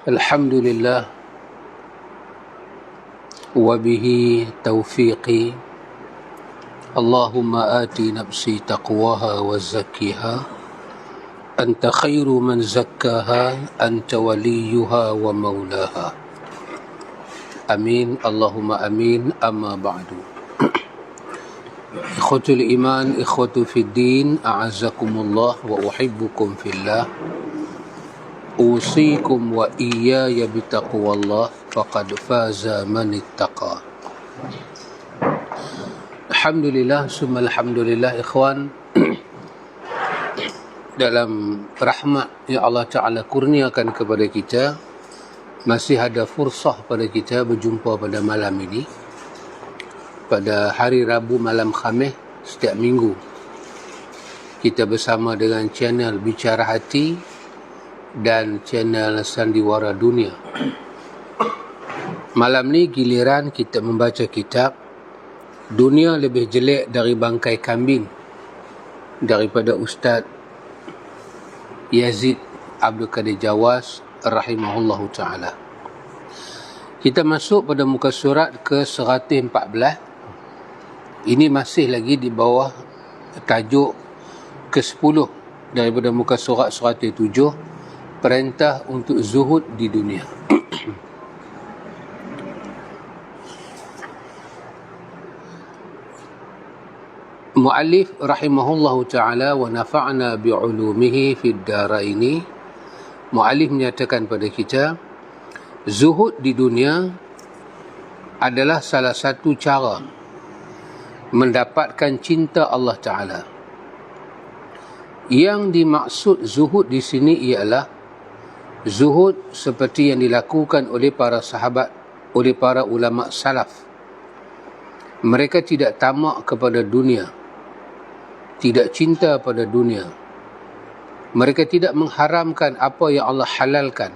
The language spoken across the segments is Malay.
الحمد لله وبه توفيقي اللهم آت نفسي تقواها وزكها أنت خير من زكاها أنت وليها ومولاها آمين اللهم آمين أما بعد إخوة الإيمان إخوة في الدين أعزكم الله وأحبكم في الله أوصيكم وإياي بتقوى الله فقد فاز من اتقى. Alhamdulillah, summa alhamdulillah ikhwan. Dalam rahmat yang Allah Ta'ala kurniakan kepada kita, masih ada fursah pada kita berjumpa pada malam ini, pada hari Rabu malam Khamis setiap minggu. Kita bersama dengan channel Bicara Hati dan channel Sandiwara Dunia. Malam ni giliran kita membaca kitab Dunia Lebih Jelek Dari Bangkai Kambing daripada Ustaz Yazid Abdul Qadir Jawas rahimahullahu ta'ala. Kita masuk pada muka surat ke 114. Ini masih lagi di bawah tajuk ke-10 daripada muka surat 107, perintah untuk zuhud di dunia. Muallif rahimahullahu ta'ala wa nafa'na bi'ulumihi fid daraini. Muallif menyatakan pada kita, zuhud di dunia adalah salah satu cara mendapatkan cinta Allah Ta'ala. Yang dimaksud zuhud di sini ialah zuhud seperti yang dilakukan oleh para sahabat, oleh para ulama salaf. Mereka tidak tamak kepada dunia, tidak cinta pada dunia. Mereka tidak mengharamkan apa yang Allah halalkan.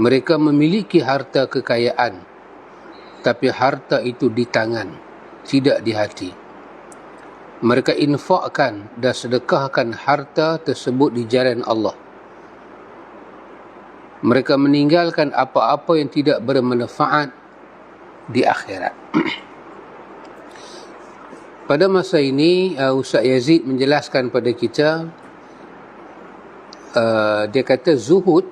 Mereka memiliki harta kekayaan, tapi harta itu di tangan, tidak di hati. Mereka infakkan dan sedekahkan harta tersebut di jalan Allah. Mereka meninggalkan apa-apa yang tidak bermanfaat di akhirat. Pada masa ini, Ustaz Yazid menjelaskan pada kita, dia kata zuhud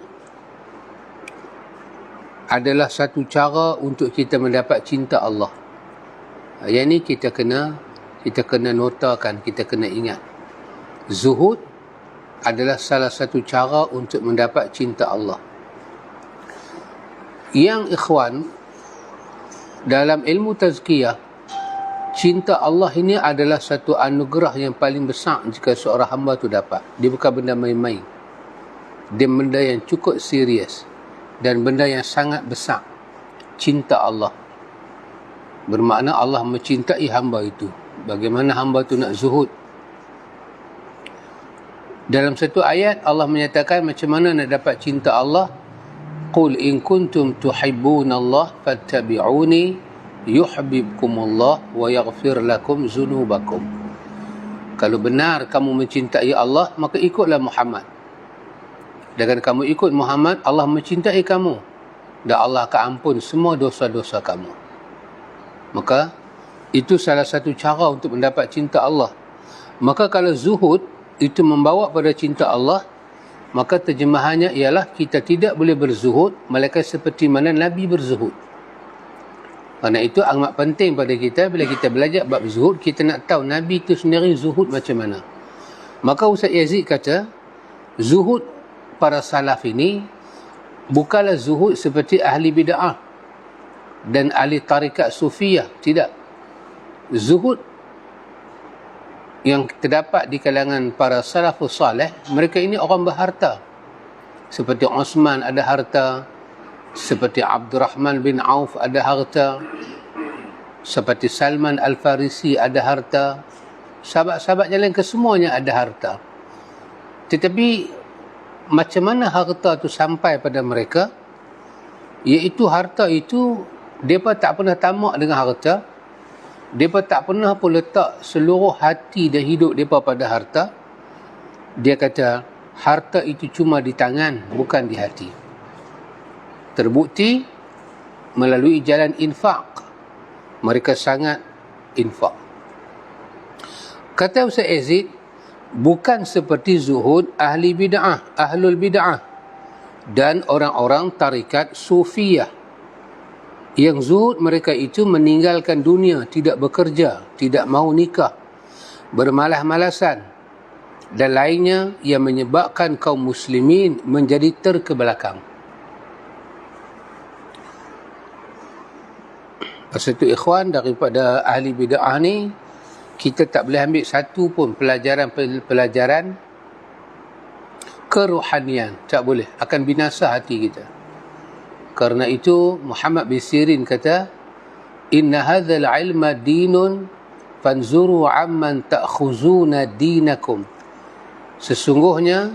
adalah satu cara untuk kita mendapat cinta Allah. Yang ini kita kena notakan, kita kena ingat. Zuhud adalah salah satu cara untuk mendapat cinta Allah. Yang ikhwan, dalam ilmu tazkiyah, cinta Allah ini adalah satu anugerah yang paling besar jika seorang hamba tu dapat. Dia bukan benda main-main. Dia benda yang cukup serius dan benda yang sangat besar. Cinta Allah. Bermakna Allah mencintai hamba itu. Bagaimana hamba tu nak zuhud? Dalam satu ayat Allah menyatakan macam mana nak dapat cinta Allah. Qul in kuntum tuhibbunallaha fattabi'uni yuhibbukumullah wa yaghfir lakum dzunubakum. Kalau benar kamu mencintai Allah, maka ikutlah Muhammad. Dengan kamu ikut Muhammad, Allah mencintai kamu dan Allah akan ampun semua dosa-dosa kamu. Maka itu salah satu cara untuk mendapat cinta Allah. Maka kalau zuhud itu membawa pada cinta Allah, maka terjemahannya ialah kita tidak boleh berzuhud melainkan seperti mana Nabi berzuhud. Kerana itu amat penting pada kita, bila kita belajar bab zuhud, kita nak tahu Nabi itu sendiri zuhud macam mana. Maka Ustaz Yazid kata, zuhud para salaf ini bukanlah zuhud seperti ahli bid'ah dan ahli tarikat sufiyah. Tidak. Zuhud yang terdapat di kalangan para salafus salih, mereka ini orang berharta. Seperti Osman ada harta, seperti Abdurrahman bin Auf ada harta, seperti Salman Al-Farisi ada harta, sahabat-sahabat yang lain kesemuanya ada harta. Tetapi macam mana harta itu sampai pada mereka? Iaitu harta itu, mereka tak pernah tamak dengan harta. Mereka tak pernah pun letak seluruh hati dan hidup mereka pada harta. Dia kata, harta itu cuma di tangan, bukan di hati. Terbukti melalui jalan infak. Mereka sangat infak. Kata Ustaz Aziz, bukan seperti zuhud ahli bid'ah, ahlul bid'ah dan orang-orang tarikat sufiyah. Yang zuhud mereka itu meninggalkan dunia, tidak bekerja, tidak mau nikah, bermalas-malasan dan lainnya yang menyebabkan kaum muslimin menjadi terkebelakang. Pasal itu ikhwan, daripada ahli bid'ah ni kita tak boleh ambil satu pun pelajaran kerohanian, tak boleh, akan binasa hati kita. Karena itu Muhammad bin Sirin kata, inna hadzal ilma dinun fanzuru amman ta'khuzuna dinakum. Sesungguhnya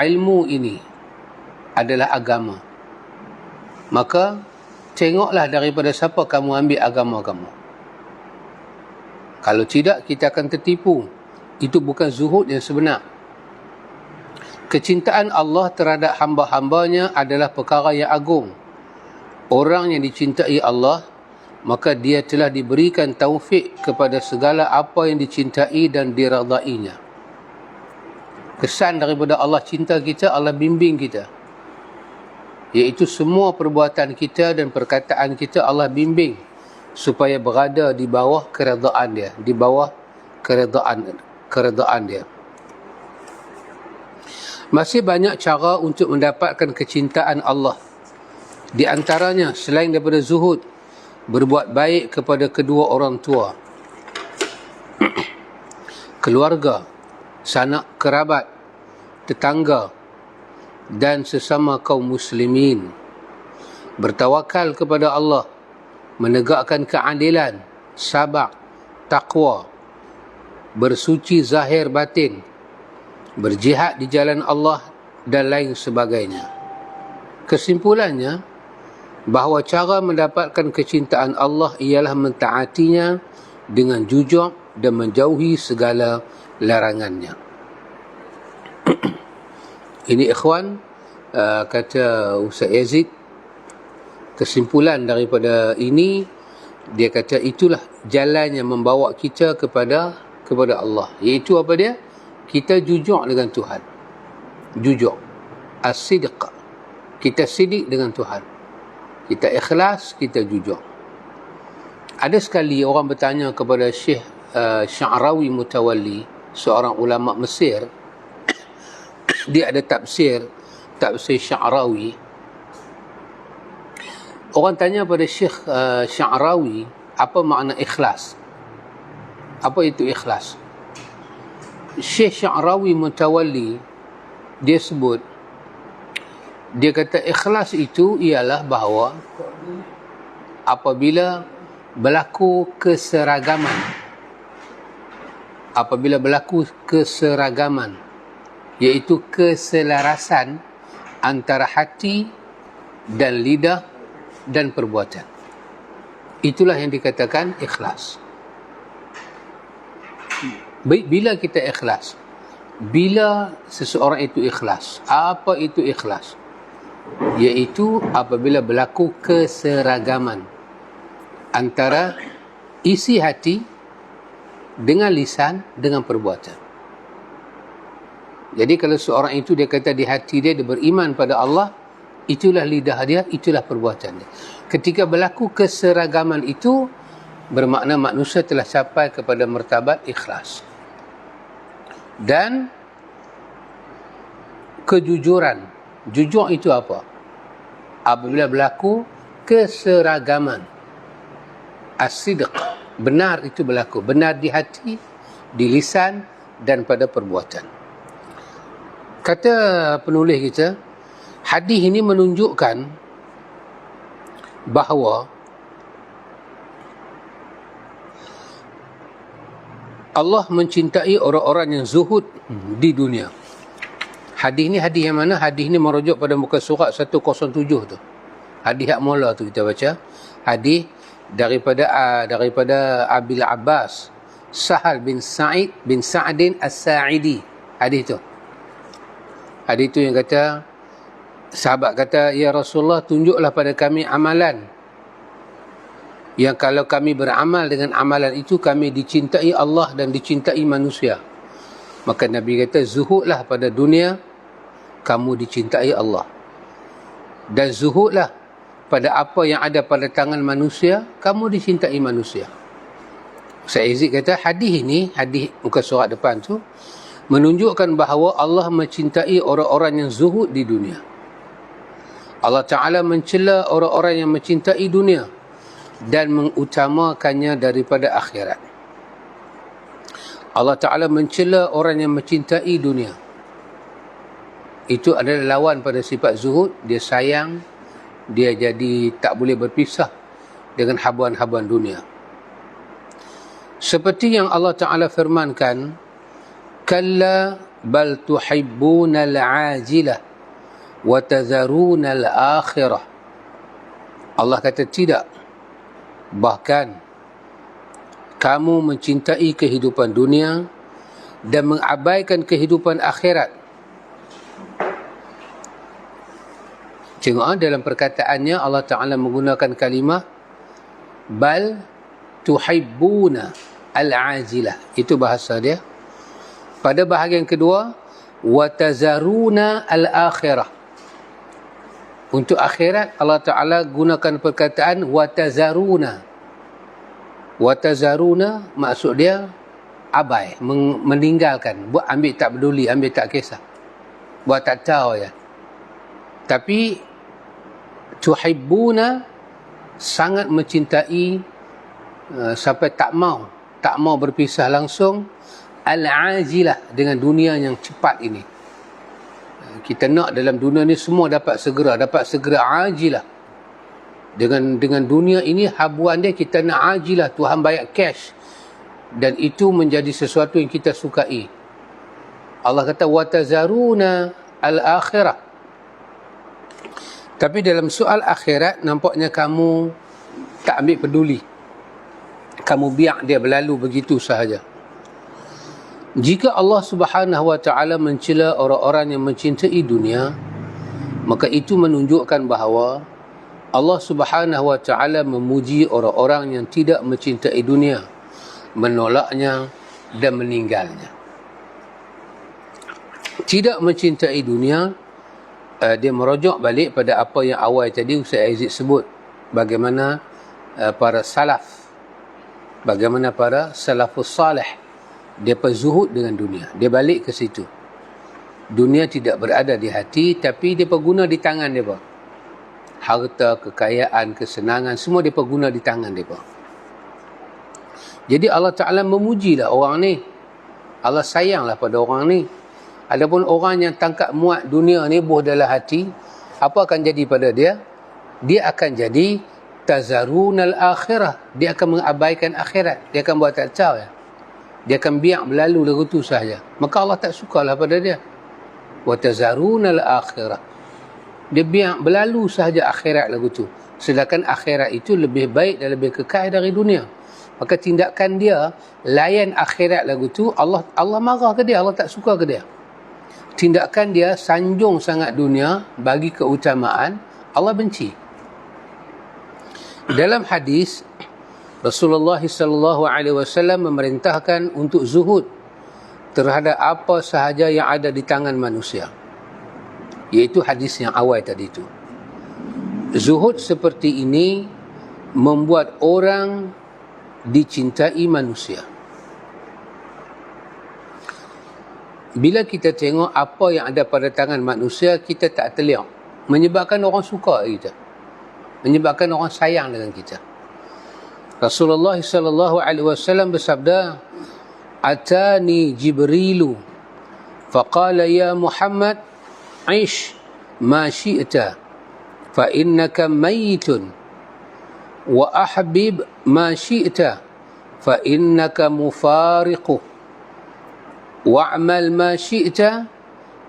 ilmu ini adalah agama, maka tengoklah daripada siapa kamu ambil agama kamu. Kalau tidak, kita akan tertipu. Itu bukan zuhud yang sebenar. Kecintaan Allah terhadap hamba-hambanya adalah perkara yang agung. Orang yang dicintai Allah, maka dia telah diberikan taufik kepada segala apa yang dicintai dan diradainya. Kesan daripada Allah cinta kita, Allah bimbing kita. Iaitu semua perbuatan kita dan perkataan kita Allah bimbing supaya berada di bawah keredaan dia, di bawah keredaan dia. Masih banyak cara untuk mendapatkan kecintaan Allah. Di antaranya, selain daripada zuhud, berbuat baik kepada kedua orang tua, keluarga, sanak kerabat, tetangga dan sesama kaum muslimin. Bertawakal kepada Allah, menegakkan keadilan, sabar, taqwa, bersuci zahir batin, berjihad di jalan Allah dan lain sebagainya. Kesimpulannya, bahawa cara mendapatkan kecintaan Allah ialah mentaatinya dengan jujur dan menjauhi segala larangannya. Ini ikhwan, kata Ustaz Yazid, kesimpulan daripada ini, dia kata itulah jalan yang membawa kita kepada Allah. Iaitu apa dia? Kita jujur dengan Tuhan. Jujur. As-sidq. Kita sidik dengan Tuhan. Kita ikhlas, kita jujur. Ada sekali orang bertanya kepada Syekh Sya'rawi Mutawalli, seorang ulama Mesir. Dia ada tafsir Sya'rawi. Orang tanya pada Syekh Sya'rawi, apa makna ikhlas? Apa itu ikhlas? Syekh Sya'rawi Mutawalli, dia sebut, dia kata ikhlas itu ialah bahawa apabila berlaku keseragaman, iaitu keselarasan antara hati dan lidah dan perbuatan. Itulah yang dikatakan ikhlas. Bila kita ikhlas, bila seseorang itu ikhlas, apa itu ikhlas? Iaitu apabila berlaku keseragaman antara isi hati dengan lisan dengan perbuatan. Jadi kalau seorang itu dia kata di hati dia beriman pada Allah, itulah lidah dia, itulah perbuatan dia. Ketika berlaku keseragaman itu, bermakna manusia telah sampai kepada martabat ikhlas. Dan kejujuran. Jujur itu apa? Apabila berlaku keseragaman. As-sidq. Benar itu berlaku. Benar di hati, di lisan dan pada perbuatan. Kata penulis kita, hadis ini menunjukkan bahawa Allah mencintai orang-orang yang zuhud di dunia. Hadis ni hadis yang mana? Hadis ni merujuk pada muka surat 107 tu. Hadis hak mula tu kita baca. Hadis daripada Abil Abbas Sahal bin Sa'id bin Sa'din As-Sa'idi. Hadis tu yang kata Sahabat kata, ya Rasulullah, tunjuklah pada kami amalan yang kalau kami beramal dengan amalan itu, kami dicintai Allah dan dicintai manusia. Maka Nabi kata, zuhudlah pada dunia, kamu dicintai Allah. Dan zuhudlah pada apa yang ada pada tangan manusia, kamu dicintai manusia. Ustaz Aziz kata, hadis ini, hadis muka surat depan tu, menunjukkan bahawa Allah mencintai orang-orang yang zuhud di dunia. Allah Ta'ala mencela orang-orang yang mencintai dunia dan mengutamakannya daripada akhirat. Allah Ta'ala mencela orang yang mencintai dunia. Itu adalah lawan pada sifat zuhud. Dia sayang, dia jadi tak boleh berpisah dengan habuan-habuan dunia. Seperti yang Allah Ta'ala firmankan, kalla bal tuhibbuna al-ajilah wa tadharuna al-akhirah. Allah kata tidak. Bahkan kamu mencintai kehidupan dunia dan mengabaikan kehidupan akhirat. Tengok dalam perkataannya Allah Ta'ala menggunakan kalimah bal tuhibbuna al-ajilah. Itu bahasa dia. Pada bahagian kedua, wa tazaruna al-akhirah. Untuk akhirat Allah Ta'ala gunakan perkataan wa tazaruna. Wa tazaruna maksud dia abai, meninggalkan, buat ambil tak peduli, ambil tak kisah, buat tak tahu ya. Tapi tuhibbuna sangat mencintai sampai tak mau berpisah langsung al-ajilah, dengan dunia yang cepat ini. Kita nak dalam dunia ni semua dapat segera ajilah. Dengan dunia ini habuan dia kita nak ajilah, Tuhan bayar cash, dan itu menjadi sesuatu yang kita sukai. Allah kata wa tazaruna al-akhirah. Tapi dalam soal akhirat nampaknya kamu tak ambil peduli. Kamu biar dia berlalu begitu sahaja. Jika Allah Subhanahu wa Ta'ala mencela orang-orang yang mencintai dunia, maka itu menunjukkan bahawa Allah Subhanahu wa Ta'ala memuji orang-orang yang tidak mencintai dunia, menolaknya dan meninggalnya. Tidak mencintai dunia, dia merujuk balik pada apa yang awal tadi Ustaz Aziz sebut, bagaimana para salaf, bagaimana para salafus salih dia zuhud dengan dunia. Dia balik ke situ. Dunia tidak berada di hati, tapi dia guna di tangan dia. Harta, kekayaan, kesenangan, semua dia guna di tangan dia. Jadi Allah Ta'ala memujilah orang ni. Allah sayanglah pada orang ni. Adapun orang yang tangkap muat dunia ni buh dalam hati, apa akan jadi pada dia? Dia akan jadi tazarunal akhirah. Dia akan mengabaikan akhirat. Dia akan buat tak tahu ya. Dia akan biar berlalu lagu tu sahaja. Maka Allah tak sukalah pada dia. Wa tazarunal akhirah. Dia biar berlalu sahaja akhirat lagu tu. Sedangkan akhirat itu lebih baik dan lebih kekal dari dunia. Maka tindakan dia layan akhirat lagu tu, Allah marah ke dia, Allah tak suka ke dia. Tindakan dia sanjung sangat dunia, bagi keutamaan, Allah benci. Dalam hadis Rasulullah SAW memerintahkan untuk zuhud terhadap apa sahaja yang ada di tangan manusia. Iaitu hadis yang awal tadi itu. Zuhud seperti ini membuat orang dicintai manusia. Bila kita tengok apa yang ada pada tangan manusia, kita tak terlihat. Menyebabkan orang suka kita. Menyebabkan orang sayang dengan kita. Rasulullah SAW bersabda, Atani Jibrilu faqala ya Muhammad ish ma syi'ta fa innaka mayitun wa ahbib ma syi'ta fa innaka mufariquh wa'mal ma syi'ta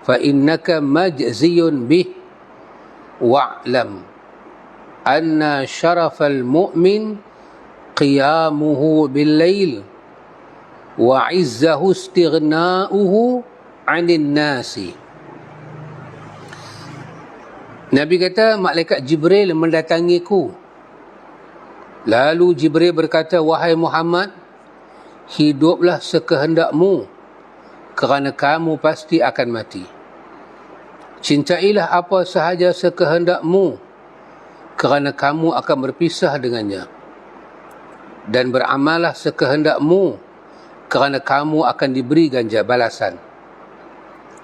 fa innaka majziyun bih wa'lam anna syarafal mu'min qiyamuhu bil-lail wa 'izzahu istighna'uhu 'anil nasi. Nabi kata, malaikat Jibril mendatangiku. Lalu Jibril berkata, wahai Muhammad, hiduplah sekehendakmu, kerana kamu pasti akan mati. Cintailah apa sahaja sekehendakmu, kerana kamu akan berpisah dengannya. Dan beramallah sekehendakmu, kerana kamu akan diberi ganjar balasan.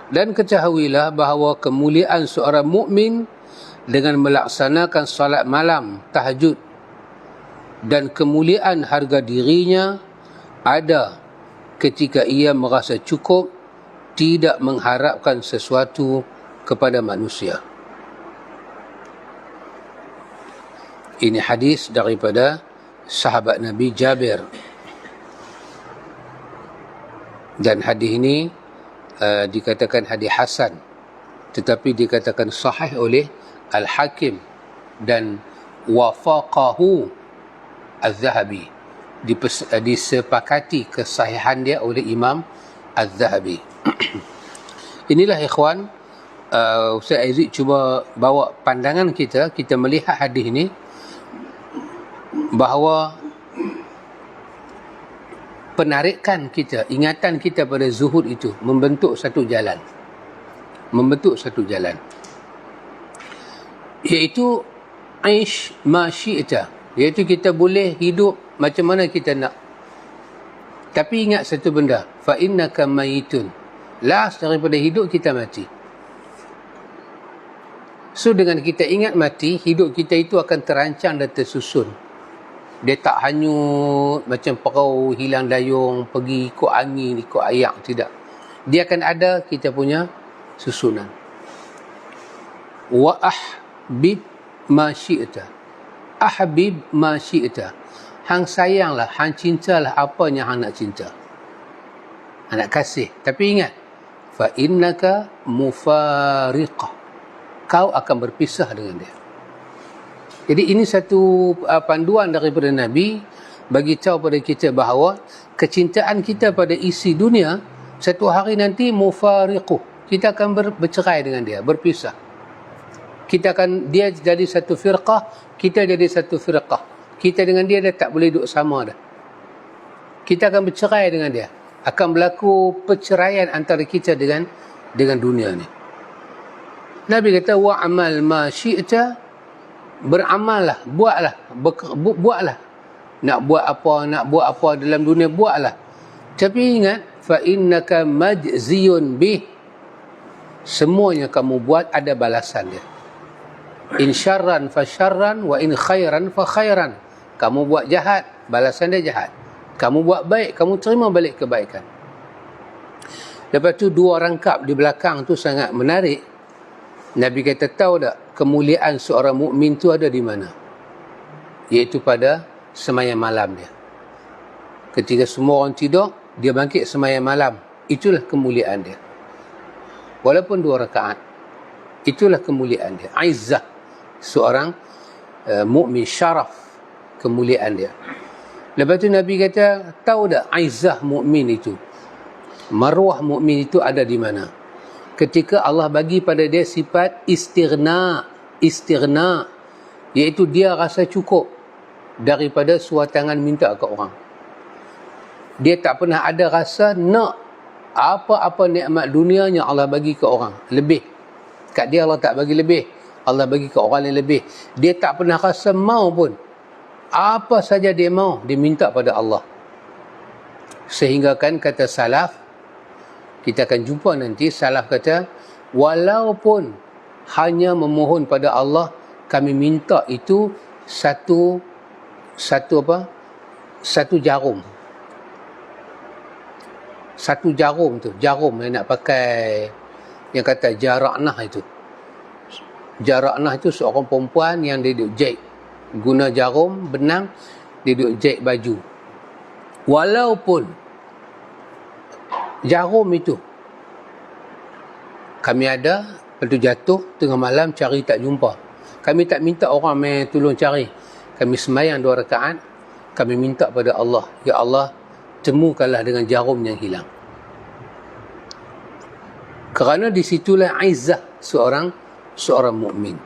Dan ketahuilah bahawa kemuliaan seorang mukmin dengan melaksanakan salat malam, tahajud, dan kemuliaan harga dirinya ada ketika ia merasa cukup, tidak mengharapkan sesuatu kepada manusia. Ini hadis daripada sahabat Nabi Jabir. Dan hadis ini dikatakan hadis hasan, tetapi dikatakan sahih oleh Al-Hakim dan wafaqahu Az-Zahabi, disepakati kesahihan dia oleh Imam Az-Zahabi. Inilah ikhwan, Ustaz Aziz cuba bawa pandangan kita melihat hadis ini, bahawa penarikan kita, ingatan kita pada zuhud itu membentuk satu jalan, iaitu aish ma syi'ta, iaitu kita boleh hidup macam mana kita nak. Tapi ingat satu benda, fa innaka mayitun, last daripada hidup kita mati. So dengan kita ingat mati, hidup kita itu akan terancang dan tersusun. Dia tak hanyut macam perahu hilang dayung, pergi ikut angin, ikut ayak, tidak. Dia akan ada kita punya susunan. Wa ahbib ma syi'ta. Ahbib ma syi'ta. Hang sayanglah, hang cintalah apa yang hang nak cinta. Hang nak kasih. Tapi ingat, fa innaka mufariqah. Kau akan berpisah dengan dia. Jadi ini satu panduan daripada Nabi bagi tahu pada kita bahawa kecintaan kita pada isi dunia satu hari nanti mufariquh. Kita akan bercerai dengan dia, berpisah. Dia jadi satu firqah, kita jadi satu firqah. Kita dengan dia dah tak boleh duduk sama dah. Kita akan bercerai dengan dia. Akan berlaku perceraian antara kita dengan dunia ni. Nabi kata wa'amal ma syi'ta, beramallah, buatlah. Nak buat apa dalam dunia, buatlah. Tapi ingat, fa innaka majziyun bih. Semuanya kamu buat ada balasan dia. In syarran fa syarran wa in khairan fa khairan. Kamu buat jahat, balasan dia jahat. Kamu buat baik, kamu terima balik kebaikan. Lepas tu dua rangkap di belakang tu sangat menarik. Nabi kata, tahu tak kemuliaan seorang mukmin tu ada di mana? Iaitu pada sembahyang malam dia. Ketika semua orang tidur, dia bangkit sembahyang malam. Itulah kemuliaan dia. Walaupun 2 rakaat. Itulah kemuliaan dia. Aizzah seorang mukmin, syaraf kemuliaan dia. Lepas tu Nabi kata, tahu tak aizzah mukmin itu? Marwah mukmin itu ada di mana? Ketika Allah bagi pada dia sifat istighna, iaitu dia rasa cukup daripada suatangan minta ke orang. Dia tak pernah ada rasa nak apa-apa nikmat dunia yang Allah bagi ke orang lebih. Kat dia Allah tak bagi lebih, Allah bagi ke orang yang lebih. Dia tak pernah rasa mau pun. Apa saja dia mau, dia minta pada Allah. Sehingga kan kata salaf, kita akan jumpa nanti, salaf kata, walaupun hanya memohon pada Allah, kami minta itu satu jarum. Satu jarum tu, jarum yang nak pakai, yang kata jaraknah itu. Jaraknah itu seorang perempuan yang dia duduk jahit, guna jarum, benang, dia duduk jahit baju. Walaupun jarum itu kami ada, lepas tu jatuh tengah malam cari tak jumpa, kami tak minta orang main tolong cari, kami sembahyang 2 rakaat, kami minta pada Allah, ya Allah, temukanlah dengan jarum yang hilang. Kerana disitulah izzah seorang mukmin.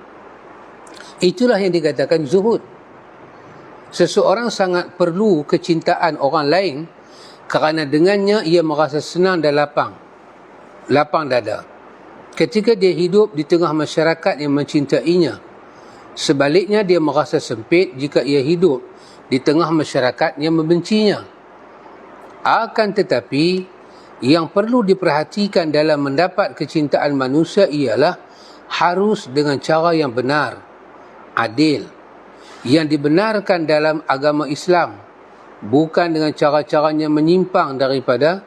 Itulah yang dikatakan zuhud. Seseorang sangat perlu kecintaan orang lain kerana dengannya ia merasa senang dan lapang dada ketika dia hidup di tengah masyarakat yang mencintainya. Sebaliknya, dia merasa sempit jika ia hidup di tengah masyarakat yang membencinya. Akan tetapi, yang perlu diperhatikan dalam mendapat kecintaan manusia ialah harus dengan cara yang benar, adil, yang dibenarkan dalam agama Islam, bukan dengan cara-caranya menyimpang daripada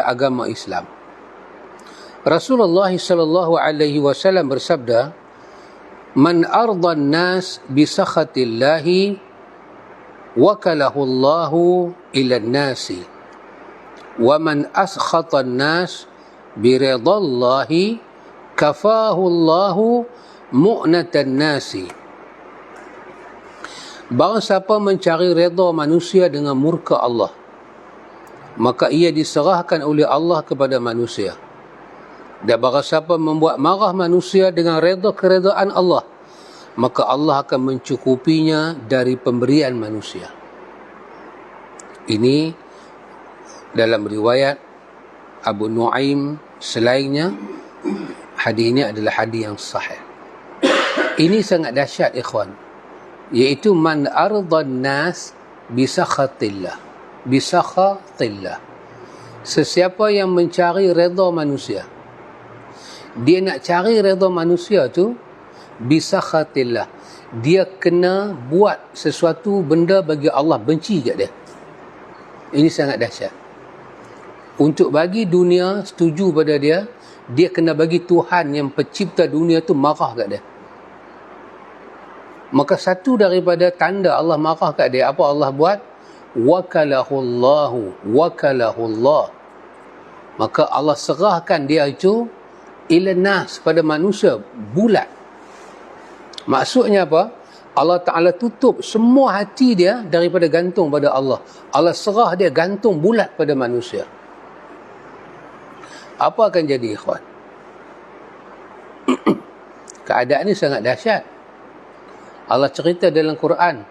agama Islam. Rasulullah sallallahu alaihi wasallam bersabda, "Man arda an-nas bi sakhatillahi wakalahu Allahu ila an-nasi, wa man askhata an-nas bi ridallahi kafahu Allahu mu'natan nasi." Barang siapa mencari redha manusia dengan murka Allah, maka ia diserahkan oleh Allah kepada manusia. Dan barang siapa membuat marah manusia dengan redha keredaan Allah, maka Allah akan mencukupinya dari pemberian manusia. Ini dalam riwayat Abu Nuaim. Selainnya, hadis ini adalah hadis yang sahih. Ini sangat dahsyat, ikhwan, iaitu man ardan nas bisakhatillah. Sesiapa yang mencari redha manusia, dia nak cari redha manusia tu bisakhatillah, dia kena buat sesuatu benda bagi Allah benci kat dia. Ini sangat dahsyat. Untuk bagi dunia setuju pada dia, dia kena bagi Tuhan yang pencipta dunia tu marah kat dia. Maka satu daripada tanda Allah marah kat dia, apa Allah buat? Wakalahullahu, wakalahullah. Maka Allah serahkan dia itu ila nas, pada manusia, bulat. Maksudnya apa? Allah Ta'ala tutup semua hati dia daripada gantung pada Allah. Allah serah dia gantung bulat pada manusia. Apa akan jadi, ikhwan? Keadaan ini sangat dahsyat. Allah cerita dalam Quran,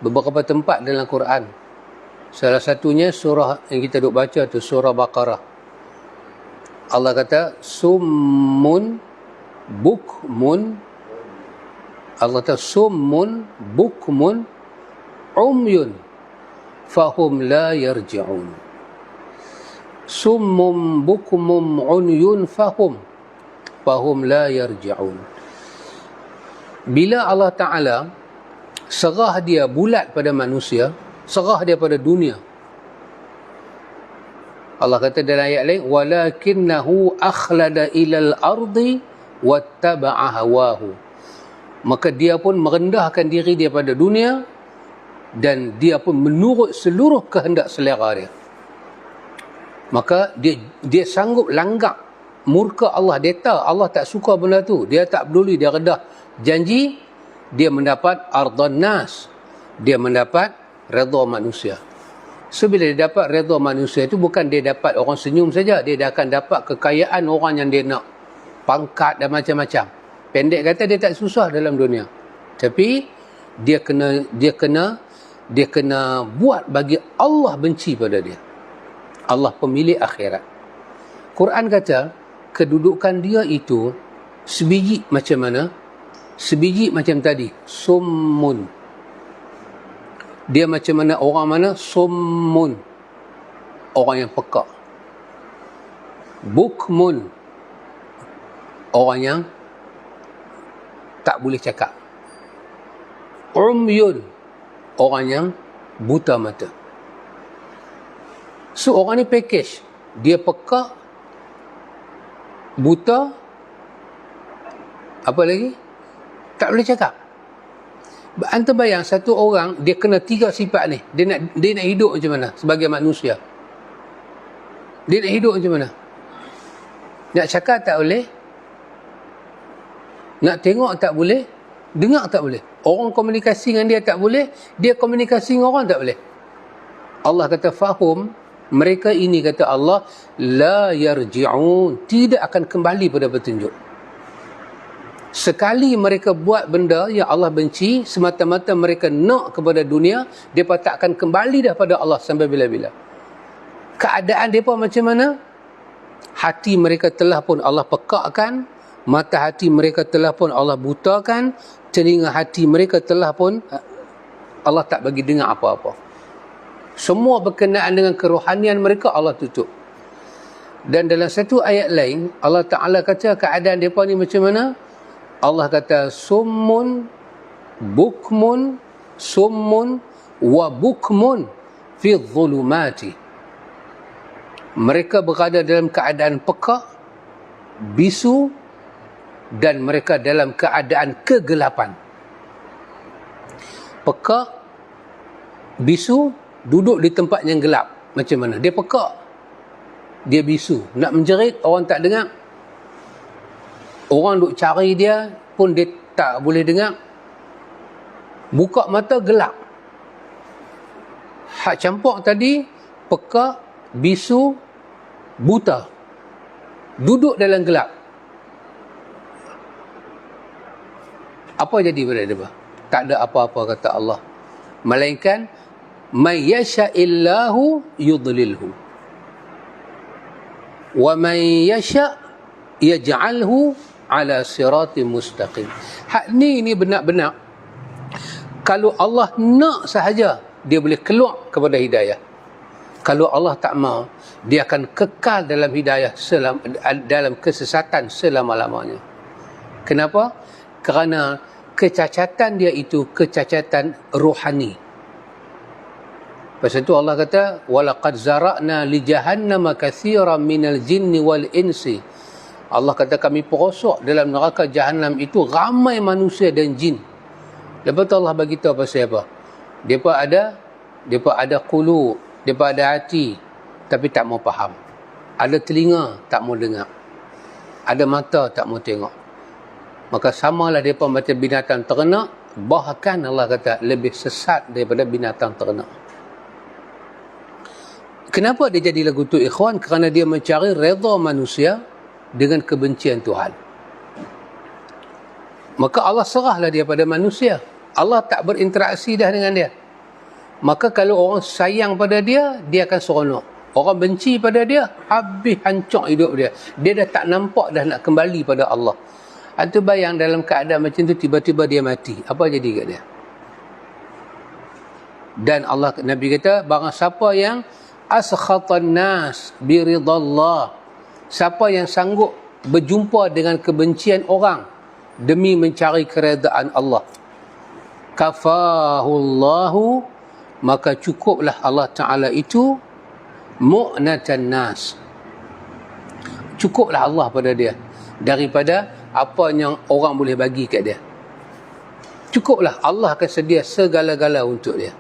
beberapa tempat dalam Quran. Salah satunya surah yang kita duk baca tu, surah Baqarah. Allah kata summun bukmun, Allah kata summun bukmun umyun fahum la yarji'un. Summum bukmum unyun fahum la yarji'un. Bila Allah Ta'ala serah dia bulat pada manusia, serah dia pada dunia, Allah kata dalam ayat lain, walakinnahu akhlada ilal ardi wattaba'a hawahu. Maka dia pun merendahkan diri dia pada dunia dan dia pun menurut seluruh kehendak selera dia. Maka dia sanggup langgak murka Allah. Dia tahu Allah tak suka benda tu, dia tak peduli, dia redah janji, dia mendapat ardan nas, dia mendapat redha manusia. So bila dia dapat redha manusia itu, bukan dia dapat orang senyum saja, dia akan dapat kekayaan orang yang dia nak, pangkat dan macam-macam. Pendek kata, dia tak susah dalam dunia, tapi dia kena buat bagi Allah benci pada dia. Allah pemilik akhirat. Quran kata kedudukan dia itu sebiji macam mana? Sebiji macam tadi, summun. Dia macam mana? Orang mana? Summun, orang yang peka. Bukmun, orang yang tak boleh cakap. Umyun, orang yang buta mata. So orang ni package, dia peka, buta, apa lagi? Tak boleh cakap. Anda bayang satu orang, dia kena 3 sifat ni. Dia nak hidup macam mana sebagai manusia? Dia nak hidup macam mana? Nak cakap tak boleh, nak tengok tak boleh, dengar tak boleh. Orang komunikasi dengan dia tak boleh, dia komunikasi dengan orang tak boleh. Allah kata fahum, mereka ini, kata Allah, la yarji'un, tidak akan kembali pada petunjuk. Sekali mereka buat benda yang Allah benci, semata-mata mereka nak kepada dunia, mereka tak akan kembali dah pada Allah sampai bila-bila. Keadaan mereka macam mana? Hati mereka telah pun Allah pekakkan, mata hati mereka telah pun Allah butakan, telinga hati mereka telah pun Allah tak bagi dengar apa-apa. Semua berkenaan dengan kerohanian mereka Allah tutup. Dan dalam satu ayat lain, Allah Ta'ala kata keadaan mereka ni macam mana? Allah kata summun wa bukmun fi dhulumati. Mereka berada dalam keadaan peka, bisu, dan mereka dalam keadaan kegelapan. Peka, bisu, duduk di tempat yang gelap. Macam mana? Dia peka, dia bisu. Nak menjerit, orang tak dengar. Orang duk cari dia pun dia tak boleh dengar. Buka mata gelap. Hak campur tadi peka, bisu, buta. Duduk dalam gelap. Apa jadi pada dia? Tak ada apa-apa kata Allah. Melainkan may yasha'illahu yudlilhu. Wa may yasha' yaj'alhu ala siratim mustaqim. Hak ni benar-benar kalau Allah nak sahaja dia boleh keluar kepada hidayah. Kalau Allah tak mau, dia akan kekal dalam hidayah dalam kesesatan selama-lamanya. Kenapa? Kerana kecacatan dia itu kecacatan rohani. Pasal itu Allah kata walaqad zara'na li jahannama katsiran minal jinni wal insi. Allah kata kami perosok dalam neraka Jahannam itu ramai manusia dan jin. Lepas tu Allah bagi tahu pasal apa? Depa ada qulub, depa ada hati tapi tak mau faham. Ada telinga tak mau dengar. Ada mata tak mau tengok. Maka samalah depa macam binatang ternak, bahkan Allah kata lebih sesat daripada binatang ternak. Kenapa dia jadi lagu tu ikhwan? Kerana dia mencari redha manusia dengan kebencian Tuhan. Maka Allah serahlah dia pada manusia. Allah tak berinteraksi dah dengan dia. Maka kalau orang sayang pada dia, dia akan seronok. Orang benci pada dia, habis hancur hidup dia. Dia dah tak nampak dah nak kembali pada Allah. Antu bayang dalam keadaan macam tu, tiba-tiba dia mati. Apa jadi kat dia? Dan Allah, Nabi kata, barang siapa yang askhatan nas biridallah, siapa yang sanggup berjumpa dengan kebencian orang demi mencari keredaan Allah, kafahullahu, maka cukuplah Allah Ta'ala itu mu'natan nas. Cukuplah Allah pada dia daripada apa yang orang boleh bagi kat dia. Cukuplah Allah akan sedia segala-gala untuk dia.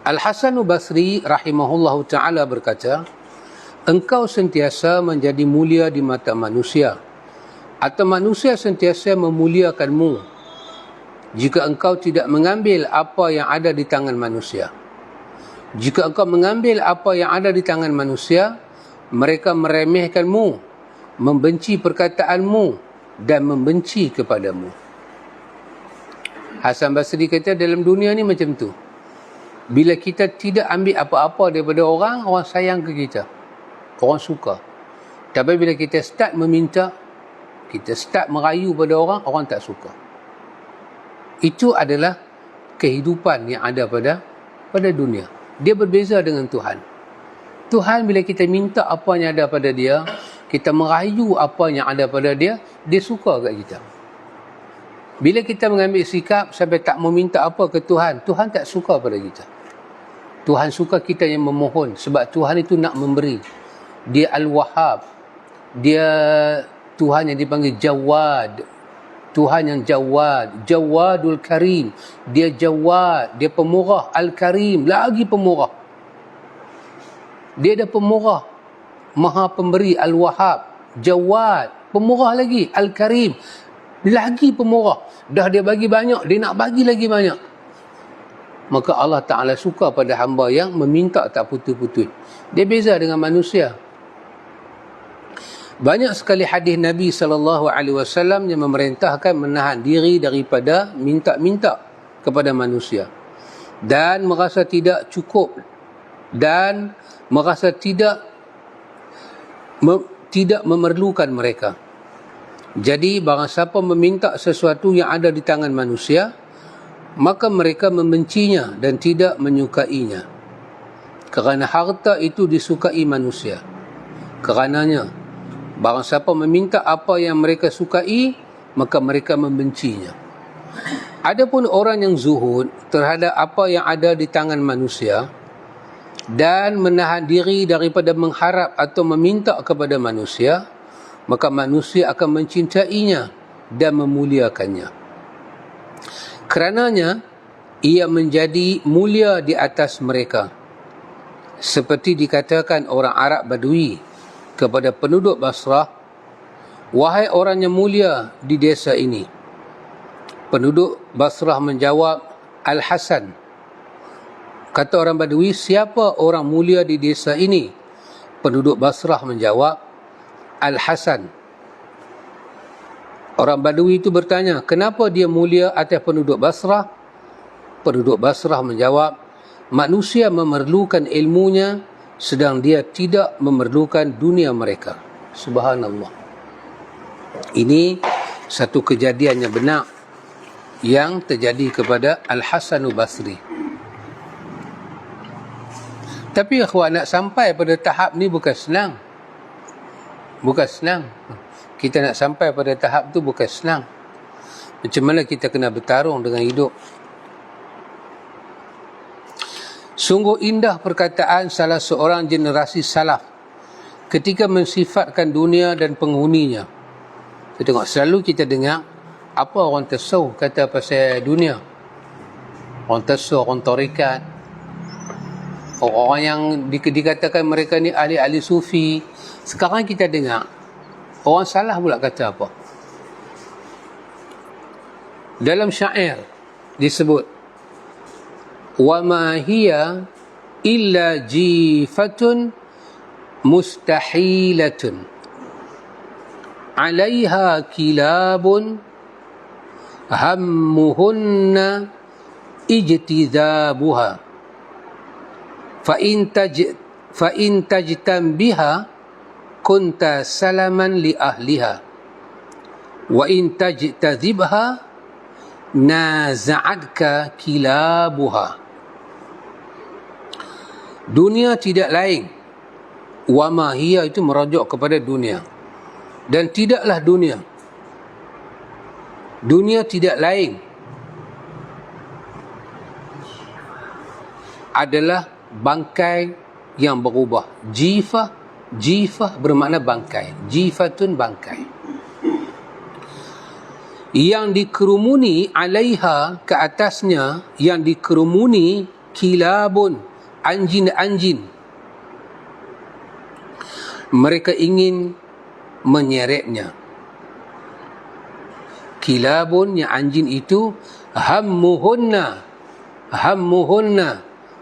Al-Hasan Basri rahimahullahu ta'ala berkata, engkau sentiasa menjadi mulia di mata manusia, atau manusia sentiasa memuliakanmu jika engkau tidak mengambil apa yang ada di tangan manusia. Jika engkau mengambil apa yang ada di tangan manusia, mereka meremehkanmu, membenci perkataanmu dan membenci kepadamu. Hasan Basri kata dalam dunia ni macam tu. Bila kita tidak ambil apa-apa daripada orang, orang sayang ke kita. Orang suka. Tapi bila kita start meminta, kita start merayu pada orang, orang tak suka. Itu adalah kehidupan yang ada pada dunia. Dia berbeza dengan Tuhan. Tuhan bila kita minta apa yang ada pada dia, kita merayu apa yang ada pada dia, dia suka kat kita. Bila kita mengambil sikap sampai tak meminta apa ke Tuhan, Tuhan tak suka pada kita. Tuhan suka kita yang memohon, sebab Tuhan itu nak memberi. Dia Al-Wahhab. Dia Tuhan yang dipanggil Jawad. Tuhan yang Jawad, Jawadul Karim. Dia Jawad, dia pemurah. Al-Karim, lagi pemurah. Dia ada pemurah, Maha Pemberi. Al-Wahhab, Jawad, pemurah lagi. Al-Karim, lagi pemurah. Dah dia bagi banyak, dia nak bagi lagi banyak. Maka Allah Ta'ala suka pada hamba yang meminta tak putus-putus. Dia beza dengan manusia. Banyak sekali hadis Nabi SAW yang memerintahkan menahan diri daripada minta-minta kepada manusia dan merasa tidak cukup dan merasa tidak memerlukan mereka. Jadi barang siapa meminta sesuatu yang ada di tangan manusia, maka mereka membencinya dan tidak menyukainya. Kerana harta itu disukai manusia. Kerananya, barang siapa meminta apa yang mereka sukai, maka mereka membencinya. Adapun orang yang zuhud terhadap apa yang ada di tangan manusia dan menahan diri daripada mengharap atau meminta kepada manusia, maka manusia akan mencintainya dan memuliakannya. Kerananya, ia menjadi mulia di atas mereka. Seperti dikatakan orang Arab Badui kepada penduduk Basrah, "Wahai orang yang mulia di desa ini." Penduduk Basrah menjawab, "Al-Hasan." Kata orang Badui, "Siapa orang mulia di desa ini?" Penduduk Basrah menjawab, "Al-Hasan." Orang Badui itu bertanya, "Kenapa dia mulia atas penduduk Basrah?" Penduduk Basrah menjawab, "Manusia memerlukan ilmunya sedang dia tidak memerlukan dunia mereka." Subhanallah. Ini satu kejadian yang benar yang terjadi kepada Al-Hasan Basri. Tapi akhwan, nak sampai pada tahap ni bukan senang. Bukan senang. Kita nak sampai pada tahap tu bukan senang. Macam mana kita kena bertarung dengan hidup. Sungguh indah perkataan salah seorang generasi salaf ketika mensifatkan dunia dan penghuninya. Kita tengok, selalu kita dengar apa orang tasawuf kata pasal dunia. Orang tasawuf, orang tarikat, orang yang dikatakan mereka ni ahli-ahli sufi. Sekarang kita dengar orang salah pula kata apa? Dalam syair disebut, "Wa ma hiya illa jifatun mustahilatun 'alaiha kilabun hammuhunna ijtizabuha fa in tajtam biha kunta salaman li ahliha wa in tajtazibha naza'atka kilabuha." Dunia tidak lain, wa ma hiya itu merujuk kepada dunia, dan tidaklah dunia tidak lain adalah bangkai yang berubah. Jifah bermakna bangkai. Jifatun bangkai. Yang dikerumuni alaiha, ke atasnya, yang dikerumuni kilabun, anjing-anjing. Mereka ingin menyeretnya. Kilabun, yang anjing itu, hammuhunna,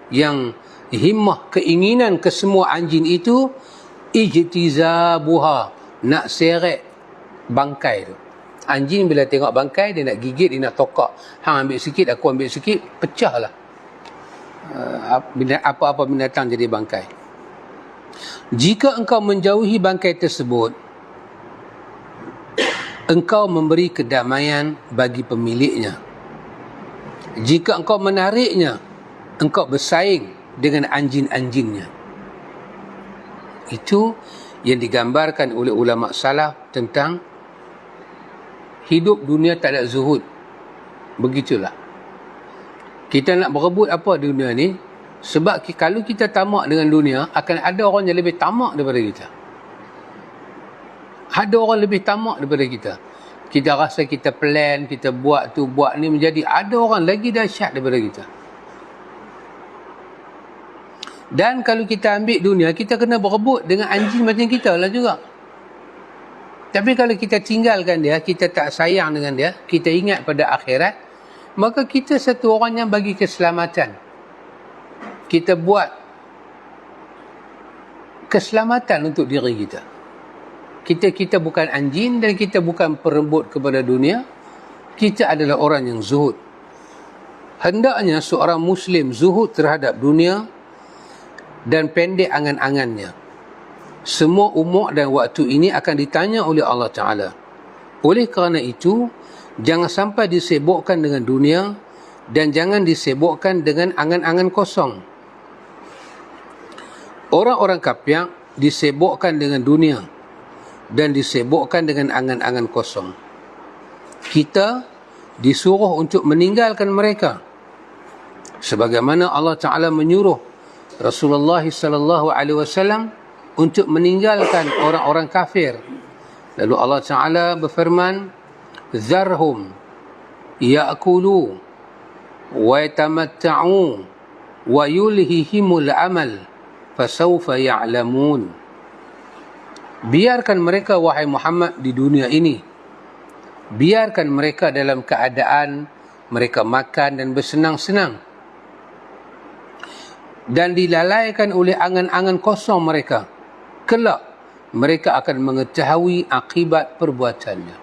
yang himmah, keinginan ke semua anjing itu, ijtizabuha, nak seret bangkai tu. Anjing bila tengok bangkai, dia nak gigit, dia nak tokak. Hang ambil sikit, aku ambil sikit, pecahlah. Apa-apa binatang jadi bangkai. Jika engkau menjauhi bangkai tersebut, engkau memberi kedamaian bagi pemiliknya. Jika engkau menariknya, engkau bersaing dengan anjing-anjingnya. Itu yang digambarkan oleh ulama salaf tentang hidup dunia tak ada zuhud. Begitulah. Kita nak berebut apa dunia ni? Sebab kalau kita tamak dengan dunia, akan ada orang yang lebih tamak daripada kita. Ada orang lebih tamak daripada kita. Kita rasa kita plan, kita buat tu, buat ni menjadi. Ada orang lagi dahsyat daripada kita. Dan kalau kita ambil dunia, kita kena berebut dengan anjing macam kita lah juga. Tapi kalau kita tinggalkan dia, kita tak sayang dengan dia, kita ingat pada akhirat, maka kita satu orang yang bagi keselamatan. Kita buat keselamatan untuk diri kita. Kita bukan anjing dan kita bukan perembut kepada dunia. Kita adalah orang yang zuhud. Hendaknya seorang Muslim zuhud terhadap dunia dan pendek angan-angannya. Semua umur dan waktu ini akan ditanya oleh Allah Ta'ala. Oleh kerana itu, jangan sampai disibukkan dengan dunia dan jangan disibukkan dengan angan-angan kosong. Orang-orang kafir disibukkan dengan dunia dan disibukkan dengan angan-angan kosong. Kita disuruh untuk meninggalkan mereka. Sebagaimana Allah Ta'ala menyuruh Rasulullah sallallahu alaihi wasallam untuk meninggalkan orang-orang kafir. Lalu Allah Ta'ala berfirman, "Zarhum ya'kulu wa yatamatta'u wa yulhihimul amal fasawfa ya'lamun." Biarkan mereka, wahai Muhammad, di dunia ini. Biarkan mereka dalam keadaan mereka makan dan bersenang-senang dan dilalaikan oleh angan-angan kosong mereka. Kelak mereka akan mengetahui akibat perbuatannya.